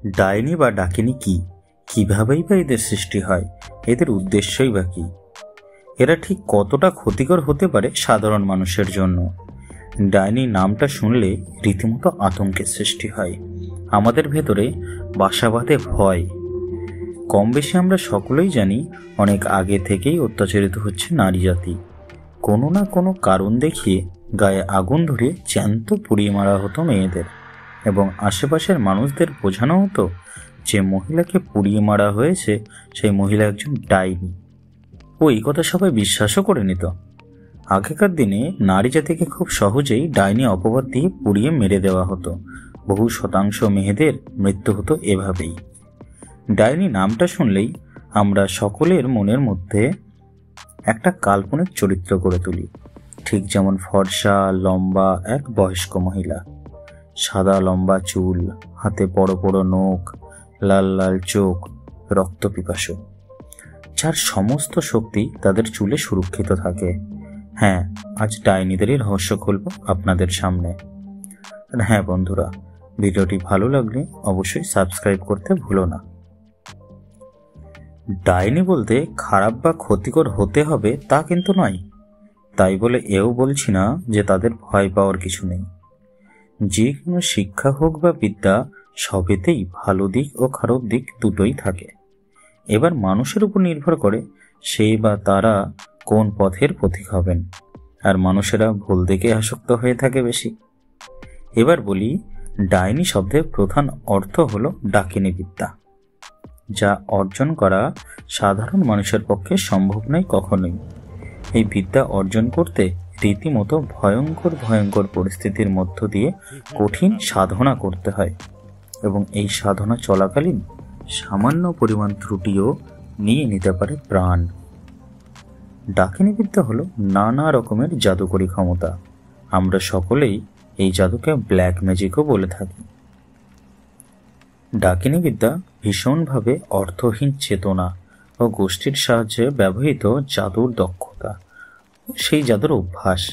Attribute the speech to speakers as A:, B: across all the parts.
A: ডাইনি বা ডাকিনী কি, কিভাবেই বা এদের সৃষ্টি হয়, এদের উদ্দেশ্যই বা কি, এরা ঠিক কতটা ক্ষতিকর হতে পারে সাধারণ মানুষের জন্য। ডাইনি নামটা শুনলে রীতিমতো আতঙ্কের সৃষ্টি হয়, আমাদের ভেতরে বাসা বাঁধে ভয়। কম বেশি আমরা সকলেই জানি অনেক আগে থেকেই অত্যাচারিত হচ্ছে নারী জাতি। কোনো না কোনো কারণ দেখিয়ে গায়ে আগুন ধরিয়ে জ্যান্ত পুড়িয়ে মারা হতো মেয়েদের, এবং আশেপাশের মানুষদের বোঝানো হতো যে মহিলাকে পুড়িয়ে মারা হয়েছে সেই মহিলা একজন ডাইনি। এই কথা সবাই বিশ্বাসও করে নিত। আগেকার দিনে নারী জাতিকে খুব সহজেই ডাইনি অপবাদ দিয়ে পুড়িয়ে মেরে দেওয়া হতো। বহু শতাংশ মেয়েদের মৃত্যু হতো এভাবেই। ডাইনি নামটা শুনলেই আমরা সকলের মনের মধ্যে একটা কাল্পনিক চরিত্র গড়ে তুলি, ঠিক যেমন ফর্সা লম্বা এক বয়স্ক মহিলা, সাদা লম্বা চুল, হাতে বড় বড় নখ, লাল লাল চোখ, রক্ত পিপাসু, যার সমস্ত শক্তি তাদের চুলে সুরক্ষিত থাকে। হ্যাঁ, আজ ডাইনিদেরই রহস্য খুলব আপনাদের সামনে। হ্যাঁ বন্ধুরা, ভিডিওটি ভালো লাগলে অবশ্যই সাবস্ক্রাইব করতে ভুলো না। ডাইনি বলতে খারাপ বা ক্ষতিকর হতে হবে তা কিন্তু নয়, তাই বলে এও বলছি না যে তাদের ভয় পাওয়ার কিছু নেই। যে কোনো শিক্ষা হোক বা বিদ্যা, সবেতেই ভালো দিক ও খারাপ দিক দুটোই থাকে। এবার মানুষের উপর নির্ভর করে সে বা তারা কোন পথের পথিক হবেন, আর মানুষেরা ভুল দিকে আসক্ত হয়ে থাকে বেশি। এবার বলি, ডাইনি শব্দের প্রধান অর্থ হলো ডাকিনী বিদ্যা, যা অর্জন করা সাধারণ মানুষের পক্ষে সম্ভব নয় কখনোই। এই বিদ্যা অর্জন করতে রীতিমতো ভয়ঙ্কর ভয়ঙ্কর পরিস্থিতির মধ্য দিয়ে কঠিন সাধনা করতে হয়, এবং এই সাধনা চলাকালীন সামান্য পরিমাণ ত্রুটিও নিয়ে নিতে পারে প্রাণ। ডাকিনী বিদ্যা হলো নানা রকমের জাদুকরী ক্ষমতা। আমরা সকলেই এই জাদুকে ব্ল্যাক ম্যাজিকও বলে থাকি। ডাকিনী বিদ্যা ভীষণভাবে অর্থহীন চেতনা ও গোষ্ঠীর সাহায্যে ব্যবহৃত জাদুর দক্ষতা, সেই জাদুর অভ্যাস,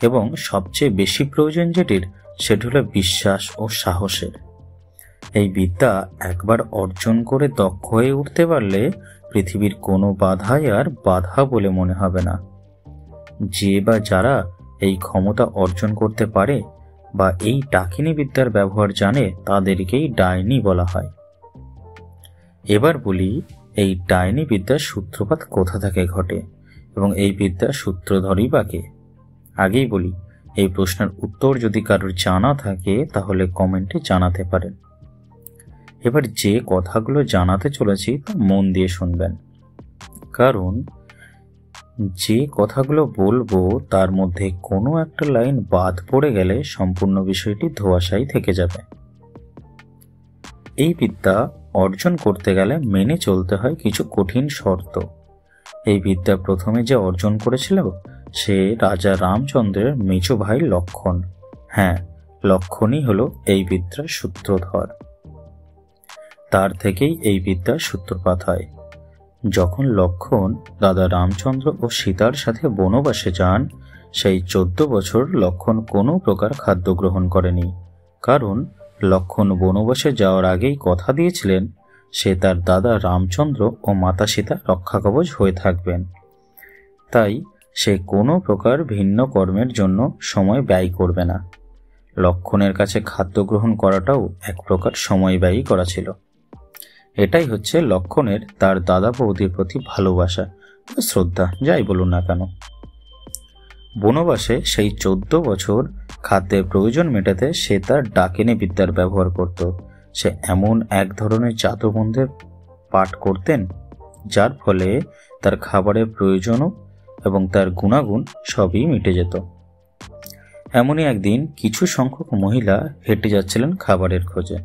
A: এবং সবচেয়ে বেশি প্রয়োজন যেটির সেটি হলো বিশ্বাস ও সাহসের। এই বিদ্যা একবার অর্জন করে দক্ষ হয়ে উঠতে পারলে পৃথিবীর কোনো বাধাই আর বাধা বলে মনে হবে না। যে বা যারা এই ক্ষমতা অর্জন করতে পারে বা এই ডাকিনী বিদ্যার ব্যবহার জানে, তাদেরকেই ডাইনি বলা হয়। এবার বলি, এই ডাইনি বিদ্যার সূত্রপাত কোথা থেকে ঘটে এবং এই বিদ্যার সূত্রধরই বা কে? আগেই বলি, এই প্রশ্নের উত্তর যদি কারোর জানা থাকে তাহলে কমেন্টে জানাতে পারেন। এবার যে কথাগুলো জানাতে চলেছি তা মন দিয়ে শুনবেন, কারণ যে কথাগুলো বলবো তার মধ্যে কোনো একটা লাইন বাদ পড়ে গেলে সম্পূর্ণ বিষয়টি ধোঁয়াশাই থেকে যাবে। এই বিদ্যা অর্জন করতে গেলে মেনে চলতে হয় কিছু কঠিন শর্ত। এই বিদ্যা প্রথমে যে অর্জন করেছিল সে রাজা রামচন্দ্রের মেজো ভাই লক্ষণ। হ্যাঁ, লক্ষণই হলো এই বিদ্যার সূত্রধর। তার থেকেই এই বিদ্যার সূত্রপাত হয়। যখন লক্ষণ দাদা রামচন্দ্র ও সীতার সাথে বনবাসে যান, সেই 14 বছর লক্ষণ কোনো প্রকার খাদ্য গ্রহণ করেনি, কারণ লক্ষণ বনবাসে যাওয়ার আগেই কথা দিয়েছিলেন সে তার দাদা রামচন্দ্র ও মাতা সীতা রক্ষাকবচ হয়ে থাকবেন। তাই সে কোনো প্রকার ভিন্ন কর্মের জন্য সময় ব্যয় করবে না। লক্ষণের কাছে খাদ্য গ্রহণ করাটাও এক প্রকার সময় ব্যয়ই করা ছিল। এটাই হচ্ছে লক্ষণের তার দাদা বৌদির প্রতি ভালোবাসা ও শ্রদ্ধা, যাই বলুন না কেন। বনবাসে সেই 14 বছর খাদ্যের প্রয়োজন মেটাতে সে তার ডাকিনী বিদ্যার ব্যবহার করত। সে এমন এক ধরনের জাদুমন্ত্রের পাঠ করতেন যার ফলে তার খাবারের প্রয়োজনও এবং তার গুণাগুণ সবই মিটে যেত। এমনই একদিন কিছু সংখ্যক মহিলা হেঁটে যাচ্ছিলেন খাবারের খোঁজে।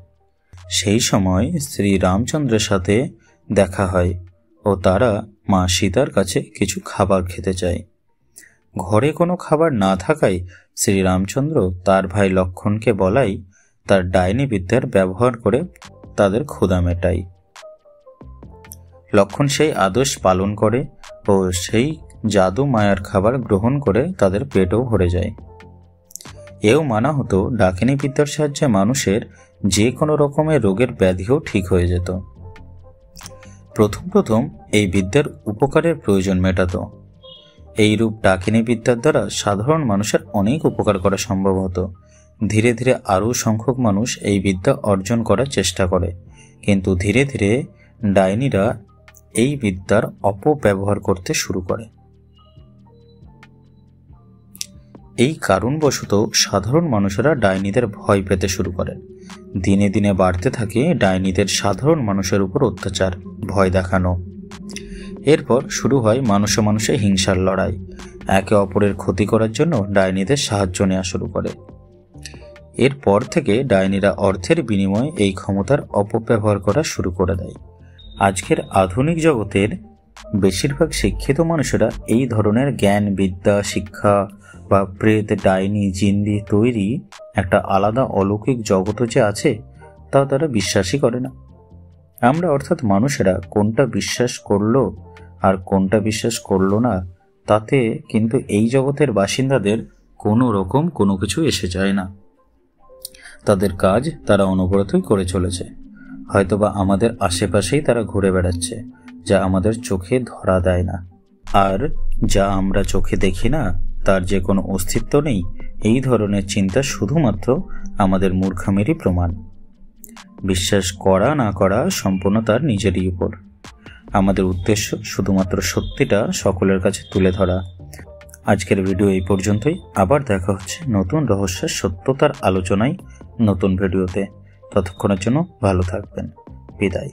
A: সেই সময় শ্রী রামচন্দ্রের সাথে দেখা হয় ও তারা মা সীতার কাছে কিছু খাবার খেতে চায়। ঘরে কোনো খাবার না থাকায় শ্রী রামচন্দ্র তার ভাই লক্ষণকে বলাই তার ডাইনি বিদ্যার ব্যবহার করে তাদের ক্ষুধা মেটায়। লক্ষণ সেই আদেশ পালন করে ও সেই জাদু মায়ার খাবার গ্রহণ করে তাদের পেটও ভরে যায়। এও মানা হতো ডাকিনী বিদ্যার সাহায্যে মানুষের যে কোনো রকমের রোগের ব্যাধিও ঠিক হয়ে যেত। প্রথম এই বিদ্যার উপকারের প্রয়োজন মেটাতো। এইরূপ ডাকিনী বিদ্যার দ্বারা সাধারণ মানুষের অনেক উপকার করা সম্ভব হতো। ধীরে ধীরে আরও সংখ্যক মানুষ এই বিদ্যা অর্জন করার চেষ্টা করে, কিন্তু ধীরে ধীরে ডাইনিরা এই বিদ্যার অপব্যবহার করতে শুরু করে। এই কারণবশত সাধারণ মানুষেরা ডাইনিদের ভয় পেতে শুরু করেন। দিনে দিনে বাড়তে থাকে ডাইনিদের সাধারণ মানুষের উপর অত্যাচার, ভয় দেখানো। এরপর শুরু হয় মানুষে মানুষে হিংসার লড়াই। একে অপরের ক্ষতি করার জন্য ডাইনিদের সাহায্য নেওয়া শুরু করে। এরপর থেকে ডাইনিরা অর্থের বিনিময়ে এই ক্ষমতার অপব্যবহার করা শুরু করে দেয়। আজকের আধুনিক জগতের বেশিরভাগ শিক্ষিত মানুষেরা এই ধরনের জ্ঞান, বিদ্যা, শিক্ষা বা প্রেত, ডাইনি, জিন্দি তৈরি একটা আলাদা অলৌকিক জগৎ যে আছে তা তারা বিশ্বাসই করে না। আমরা অর্থাৎ মানুষেরা কোনটা বিশ্বাস করলো আর কোনটা বিশ্বাস করলো না তাতে কিন্তু এই জগতের বাসিন্দাদের কোনো রকম কোনো কিছু এসে যায় না। তাদের কাজ তারা অনবরতই করে চলেছে। হয়তোবা আমাদের আশেপাশেই তারা ঘুরে বেড়াচ্ছে, যা আমাদের চোখে ধরা দেয় না। আর যা আমরা চোখে দেখি না তার যে কোনো অস্তিত্ব নেই, এই ধরনের চিন্তা শুধুমাত্র আমাদের মূর্খামিরই প্রমাণ। বিশ্বাস করা না করা সম্পূর্ণ তার নিজেরই উপর। আমাদের উদ্দেশ্য শুধুমাত্র সত্যিটা সকলের কাছে তুলে ধরা। আজকের ভিডিও এই পর্যন্তই। আবার দেখা হচ্ছে নতুন রহস্যের সত্যতার আলোচনায় নতুন ভিডিওতে। ততক্ষণের জন্য ভালো থাকবেন। বিদায়।